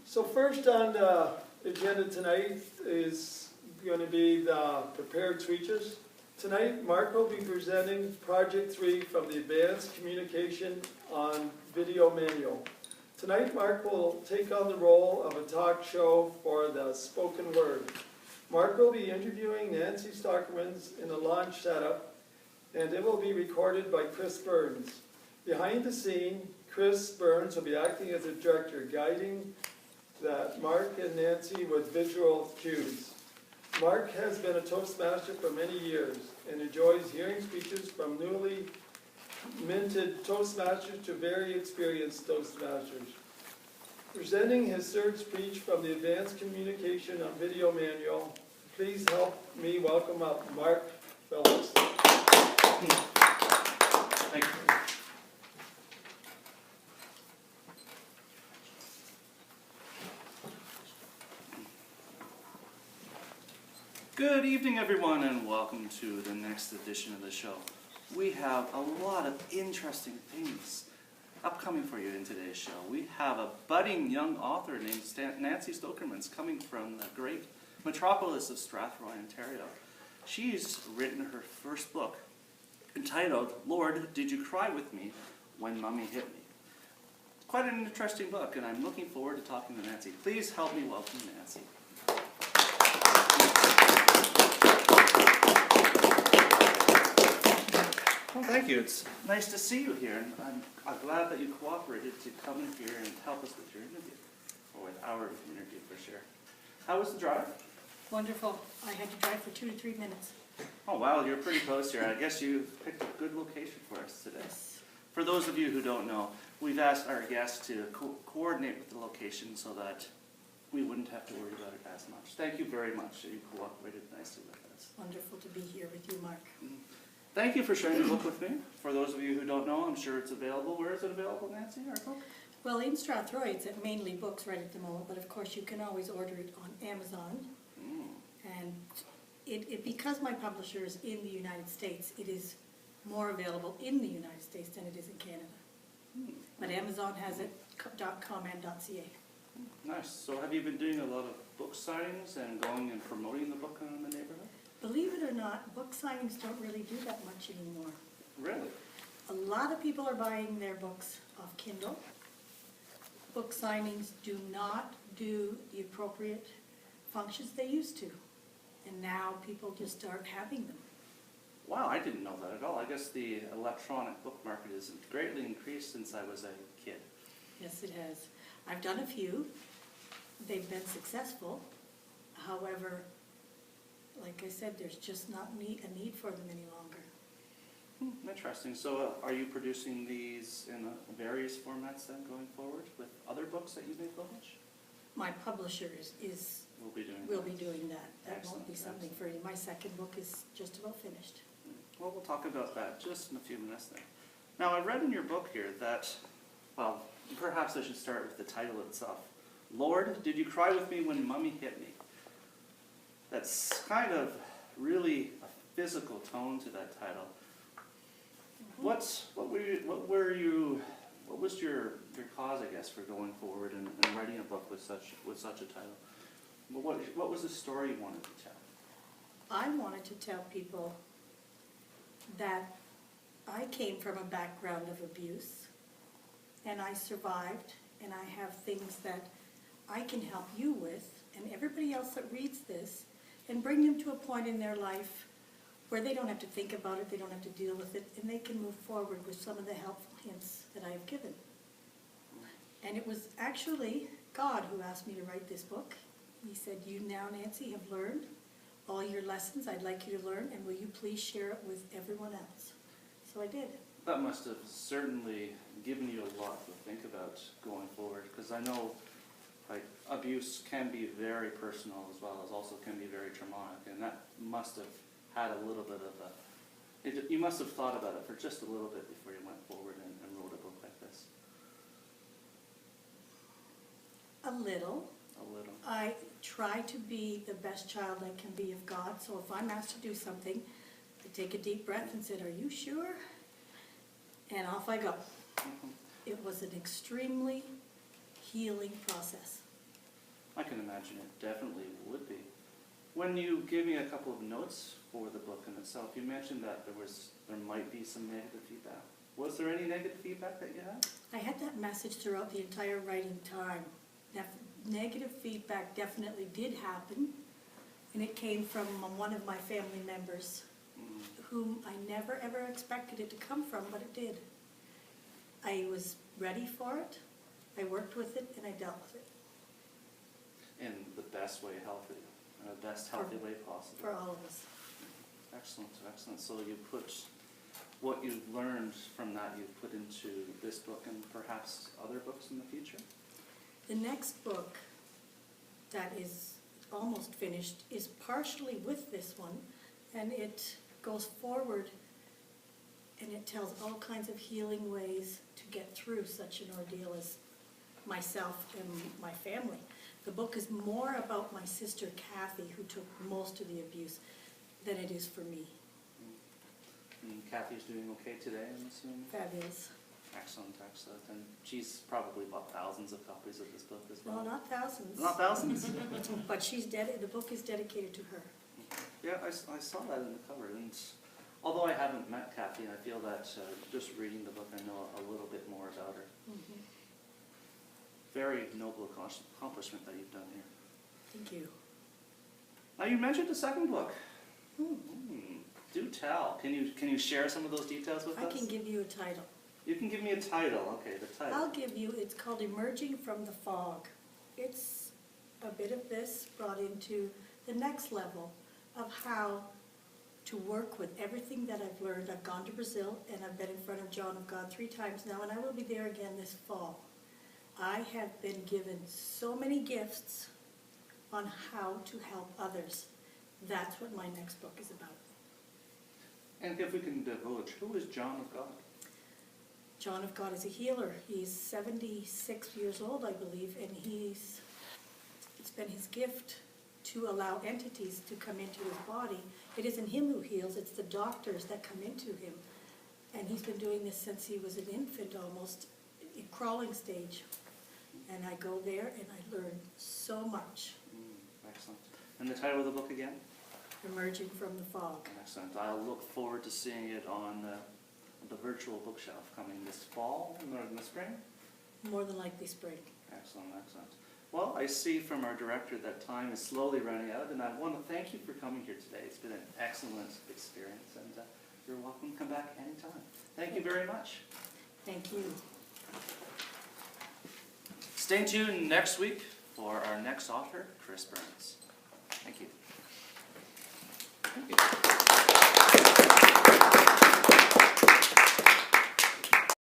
So first on the agenda tonight is going to be the prepared speeches. Tonight, Mark will be presenting Project 3 from the Advanced Communication on Video Manual. Tonight, Mark will take on the role of a talk show for the spoken word. Mark will be interviewing Nancy Stokkermans in a launch setup, and it will be recorded by Chris Burns. Behind the scene, Chris Burns will be acting as a director, guiding that Mark and Nancy with visual cues. Mark has been a Toastmaster for many years and enjoys hearing speeches from newly minted Toastmasters to very experienced Toastmasters. Presenting his third speech from the Advanced Communication on Video Manual, please help me welcome up Mark Phipps. Thank you. Good evening, everyone, and welcome to the next edition of the show. We have a lot of interesting things upcoming for you in today's show. We have a budding young author named Nancy Stokkermans coming from the great metropolis of Strathroy, Ontario. She's written her first book entitled, Lord, Did You Cry With Me When Mummy Hit Me? Quite an interesting book, and I'm looking forward to talking to Nancy. Please help me welcome Nancy. Well, thank you. It's nice to see you here, and I'm glad that you cooperated to come in here and help us with your interview, or with our interview for sure. How was the drive? Wonderful. I had to drive for 2 to 3 minutes. Oh wow, you're pretty close here. I guess you picked a good location for us today. Yes. For those of you who don't know, we've asked our guests to coordinate with the location so that we wouldn't have to worry about it as much. Thank you very much. You cooperated nicely with us. Wonderful to be here with you, Mark. Thank you for sharing the book with me. For those of you who don't know, I'm sure it's available. Where is it available, Nancy, our book? Well, in Strathroy, it's at mainly books right at the moment, but of course you can always order it on Amazon. And it because my publisher is in the United States, it is more available in the United States than it is in Canada. But Amazon has it, .com and .ca. Nice. So have you been doing a lot of book signings and going and promoting the book in the neighborhood? Believe it or not, book signings don't really do that much anymore. Really? A lot of people are buying their books off Kindle. Book signings do not do the appropriate functions they used to. And now people just start having them. Wow, I didn't know that at all. I guess the electronic book market has greatly increased since I was a kid. Yes, it has. I've done a few. They've been successful. However, like I said, there's just not a need for them any longer. Interesting. So are you producing these in various formats then going forward with other books that you may publish? My publisher We'll be doing will that. be doing that. That Excellent, won't be something for you. My second book is just about finished. Well, we'll talk about that just in a few minutes then. Now, I read in your book here that, well, perhaps I should start with the title itself. Lord, did you cry with me when Mummy hit me? That's kind of really a physical tone to that title. What was your cause, I guess, for going forward and writing a book with such a title? What was the story you wanted to tell? I wanted to tell people that I came from a background of abuse, and I survived, and I have things that I can help you with, and everybody else that reads this, and bring them to a point in their life where they don't have to think about it, they don't have to deal with it, and they can move forward with some of the helpful hints that I have given. And it was actually God who asked me to write this book. He said, you now, Nancy, have learned all your lessons I'd like you to learn, and will you please share it with everyone else? So I did. That must have certainly given you a lot to think about going forward, because I know like abuse can be very personal as well as also can be very traumatic, and that must have had a little bit of you must have thought about it for just a little bit before you went forward and wrote a book like this. A little. A little. I try to be the best child I can be of God, so if I'm asked to do something, I take a deep breath and said, are you sure? And off I go. It was an extremely healing process. I can imagine it definitely would be. When you gave me a couple of notes for the book in itself, you mentioned that there might be some negative feedback. Was there any negative feedback that you had? I had that message throughout the entire writing time. Negative feedback definitely did happen, and it came from one of my family members, whom I never ever expected it to come from, but it did. I was ready for it, I worked with it, and I dealt with it. In the best way healthy way possible. For all of us. Excellent, excellent. So you put what you've learned from that, you've put into this book and perhaps other books in the future? The next book that is almost finished is partially with this one, and it goes forward and it tells all kinds of healing ways to get through such an ordeal as myself and my family. The book is more about my sister Kathy, who took most of the abuse, than it is for me. And Kathy's doing okay today, I'm assuming? Fabulous. Excellent, excellent. And she's probably bought thousands of copies of this book as well. No, not thousands. Not thousands? But the book is dedicated to her. Yeah, I saw that in the cover. And although I haven't met Kathy, I feel that just reading the book, I know a little bit more about her. Mm-hmm. Very noble accomplishment that you've done here. Thank you. Now, you mentioned the second book. Hmm. Do tell. Can you share some of those details with us? I can give you a title. You can give me a title. Okay, the title. I'll give you, it's called Emerging from the Fog. It's a bit of this brought into the next level of how to work with everything that I've learned. I've gone to Brazil and I've been in front of John of God 3 times now, and I will be there again this fall. I have been given so many gifts on how to help others. That's what my next book is about. And if we can divulge, who is John of God? John of God is a healer. He's 76 years old, I believe, and it's been his gift to allow entities to come into his body. It isn't him who heals, it's the doctors that come into him. And he's been doing this since he was an infant almost, in crawling stage. And I go there and I learn so much. Excellent. And the title of the book again? Emerging from the Fog. Excellent. I'll look forward to seeing it on the virtual bookshelf coming this fall or in the spring. More than likely spring. Excellent, excellent. Well, I see from our director that time is slowly running out, and I want to thank you for coming here today. It's been an excellent experience, and you're welcome to come back anytime. Thank you very much. Thank you. Stay tuned next week for our next author, Chris Burns. Thank you. Thank you.